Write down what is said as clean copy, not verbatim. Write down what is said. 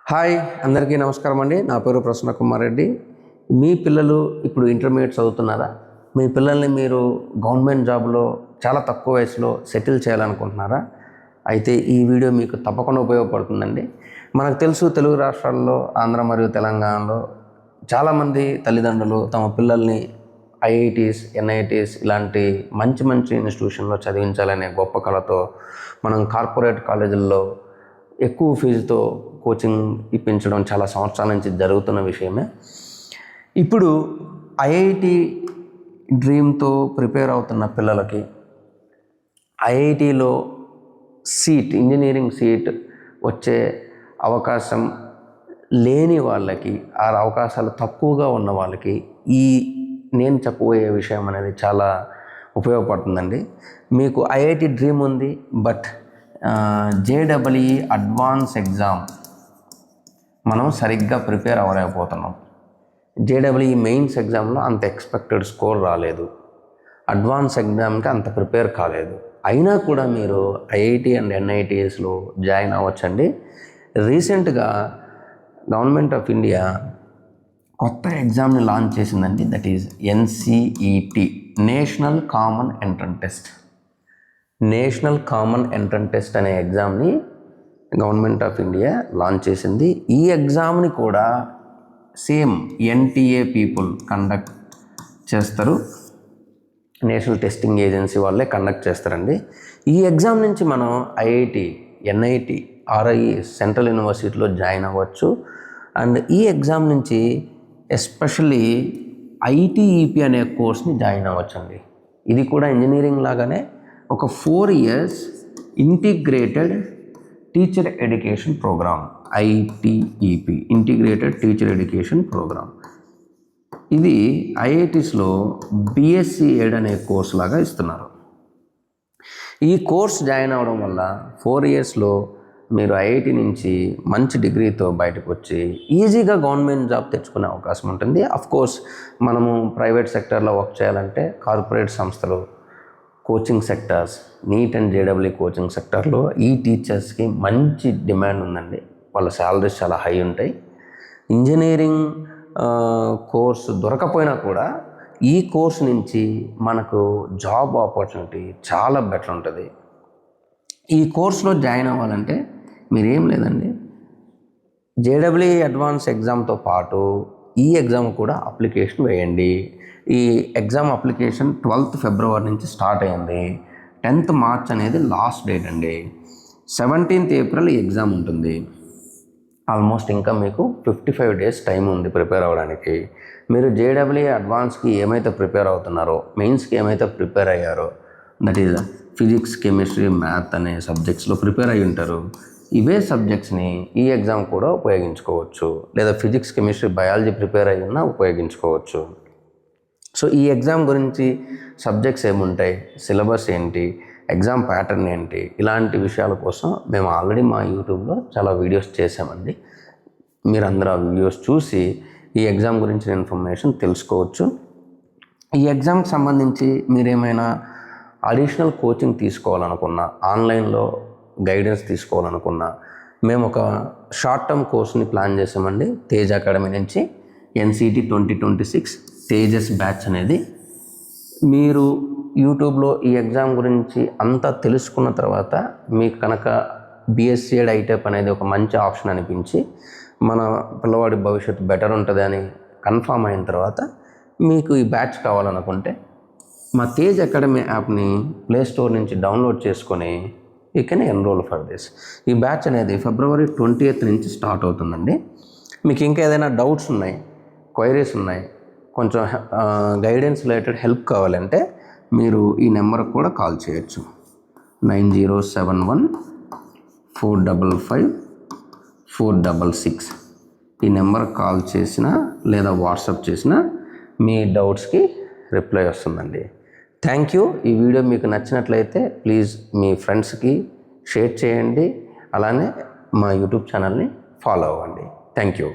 Hi అందరికీ నమస్కారం అండి. నా పేరు ప్రసన్న కుమార్ రెడ్డి. మీ పిల్లలు ఇప్పుడు ఇంటర్మీడియట్ చదువుతున్నారా? మీ పిల్లల్ని మీరు గవర్నమెంట్ జాబ్లో చాలా తక్కువ వయసులో సెటిల్ చేయాలనుకుంటున్నారా? అయితే ఈ వీడియో మీకు తప్పకుండా ఉపయోగపడుతుందండి. మనకు తెలుసు, తెలుగు రాష్ట్రాల్లో, ఆంధ్ర మరియు తెలంగాణలో చాలామంది తల్లిదండ్రులు తమ పిల్లల్ని ఐఐటీస్, ఎన్ఐటీస్ ఇలాంటి మంచి మంచి ఇన్స్టిట్యూషన్లో చదివించాలనే గొప్ప కళతో మనం కార్పొరేట్ కాలేజీల్లో ఎక్కువ ఫీజుతో కోచింగ్ ఇప్పించడం చాలా సంవత్సరాల నుంచి జరుగుతున్న విషయమే. ఇప్పుడు ఐఐటి డ్రీమ్తో ప్రిపేర్ అవుతున్న పిల్లలకి ఐఐటిలో ఇంజనీరింగ్ సీట్ వచ్చే అవకాశం లేని వాళ్ళకి, ఆ అవకాశాలు తక్కువగా ఉన్న వాళ్ళకి నేను చెప్పబోయే విషయం అనేది చాలా ఉపయోగపడుతుందండి. మీకు ఐఐటి డ్రీమ్ ఉంది, బట్ జేడబ్ల్యూఈ అడ్వాన్స్ ఎగ్జామ్ మనం సరిగ్గా ప్రిపేర్ అవ్వలేకపోతున్నాం. జేడబ్ల్యూఈ మెయిన్స్ ఎగ్జామ్లో అంత ఎక్స్పెక్టెడ్ స్కోర్ రాలేదు, అడ్వాన్స్ ఎగ్జామ్కి అంత ప్రిపేర్ కాలేదు. అయినా కూడా మీరు ఐఐటి అండ్ ఎన్ఐటీఎస్లో జాయిన్ అవ్వచ్చండి. రీసెంట్గా గవర్నమెంట్ ఆఫ్ ఇండియా కొత్త ఎగ్జామ్ని లాంచ్ చేసిందండి. That is NCET, national common entrance test. National common entrance test అనే ఎగ్జామ్ని గవర్నమెంట్ ఆఫ్ ఇండియా లాంచ్ చేసింది. ఈ ఎగ్జామ్ని కూడా సేమ్ ఎన్టీఏ పీపుల్ కండక్ట్ చేస్తారు, నేషనల్ టెస్టింగ్ ఏజెన్సీ వాళ్ళే కండక్ట్ చేస్తారండి. ఈ ఎగ్జామ్ నుంచి మనం ఐఐటి, ఎన్ఐటి, ఆర్ఐఈ, సెంట్రల్ యూనివర్సిటీలో జాయిన్ అవ్వచ్చు. అండ్ ఈ ఎగ్జామ్ నుంచి ఎస్పెషల్లీ ఐటీఈపీ అనే కోర్స్ని జాయిన్ అవ్వచ్చండి. ఇది కూడా ఇంజనీరింగ్ లాగానే ఒక 4 years integrated teacher education programme, ITEP, integrated teacher education programme. ఇది ఐఐటీస్లో బిఎస్సి ఎడ్ అనే కోర్స్ లాగా ఇస్తున్నారు. ఈ కోర్స్ జాయిన్ అవ్వడం వల్ల 4 yearsలో మీరు ఐఐటి నుంచి మంచి డిగ్రీతో బయటకు వచ్చి ఈజీగా గవర్నమెంట్ జాబ్ తెచ్చుకునే అవకాశం ఉంటుంది. అఫ్కోర్స్ మనము ప్రైవేట్ సెక్టర్లో వర్క్ చేయాలంటే కార్పొరేట్ సంస్థలు, కోచింగ్ సెక్టర్స్, నీట్ అండ్ జేడబ్ల్యూ కోచింగ్ సెక్టర్లో ఈ టీచర్స్కి మంచి డిమాండ్ ఉందండి. వాళ్ళ శాలరీస్ చాలా హై ఉంటాయి. ఇంజనీరింగ్ కోర్సు దొరకపోయినా కూడా ఈ కోర్స్ నుంచి మనకు జాబ్ ఆపర్చునిటీ చాలా బెటర్ ఉంటుంది. ఈ కోర్సులో జాయిన్ అవ్వాలంటే మీరేం లేదండి, జేడబ్ల్యూ అడ్వాన్స్ ఎగ్జామ్తో పాటు ఈ ఎగ్జామ్ కూడా అప్లికేషన్ వేయండి. ఈ ఎగ్జామ్ అప్లికేషన్ 12th February నుంచి స్టార్ట్ అయ్యింది. 10th March అనేది లాస్ట్ డేట్ అండి. 17th April ఈ ఎగ్జామ్ ఉంటుంది. ఆల్మోస్ట్ ఇంకా మీకు 55 days టైం ఉంది ప్రిపేర్ అవ్వడానికి. మీరు జేడబ్ల్యూ అడ్వాన్స్కి ఏమైతే ప్రిపేర్ అవుతున్నారో, మెయిన్స్కి ఏమైతే ప్రిపేర్ అయ్యారో, that is physics, chemistry, math అనే సబ్జెక్ట్స్లో ప్రిపేర్ అయ్యి ఉంటారు. ఇవే సబ్జెక్ట్స్ని ఈ ఎగ్జామ్ కూడా ఉపయోగించుకోవచ్చు. లేదా ఫిజిక్స్, కెమిస్ట్రీ, బయాలజీ ప్రిపేర్ అయ్యి ఉన్నా ఉపయోగించుకోవచ్చు. సో ఈ ఎగ్జామ్ గురించి సబ్జెక్ట్స్ ఏముంటాయి, సిలబస్ ఏంటి, ఎగ్జామ్ ప్యాటర్న్ ఏంటి, ఇలాంటి విషయాల కోసం మేము ఆల్రెడీ మా యూట్యూబ్లో చాలా వీడియోస్ చేసామండి. మీరందరూ ఆ వీడియోస్ చూసి ఈ ఎగ్జామ్ గురించిన ఇన్ఫర్మేషన్ తెలుసుకోవచ్చు. ఈ ఎగ్జామ్కి సంబంధించి మీరేమైనా అడిషనల్ కోచింగ్ తీసుకోవాలనుకున్నా, ఆన్లైన్లో గైడెన్స్ తీసుకోవాలనుకున్నా, మేము ఒక షార్ట్ టర్మ్ కోర్స్ని ప్లాన్ చేసామండి. తేజ్ అకాడమీ నుంచి ఎన్సిటి 2026 తేజస్ బ్యాచ్ అనేది. మీరు యూట్యూబ్లో ఈ ఎగ్జామ్ గురించి అంతా తెలుసుకున్న తర్వాత మీకు కనుక బిఎస్సి ఎడ్ ఐటెప్ అనేది ఒక మంచి ఆప్షన్ అనిపించి, మన పిల్లవాడి భవిష్యత్తు బెటర్ ఉంటుంది అని కన్ఫామ్ అయిన తర్వాత మీకు ఈ బ్యాచ్ కావాలనుకుంటే మా తేజ్ అకాడమీ యాప్ని ప్లేస్టోర్ నుంచి డౌన్లోడ్ చేసుకొని you can enrol for this. ఈ బ్యాచ్ అనేది February 20th నుంచి స్టార్ట్ అవుతుందండి. మీకు ఇంకా ఏదైనా డౌట్స్ ఉన్నాయి, క్వైరీస్ ఉన్నాయి, కొంచెం గైడెన్స్ రిలేటెడ్ హెల్ప్ కావాలంటే మీరు ఈ నెంబర్కి కూడా కాల్ చేయొచ్చు. 9071455466. ఈ నెంబర్కి కాల్ చేసినా లేదా వాట్సాప్ చేసినా మీ డౌట్స్కి రిప్లై వస్తుందండి. Thank you. ఈ వీడియో మీకు నచ్చినట్లయితే ప్లీజ్ మీ ఫ్రెండ్స్కి షేర్ చేయండి. అలానే మా యూట్యూబ్ ఛానల్ని ఫాలో అవ్వండి. Thank you.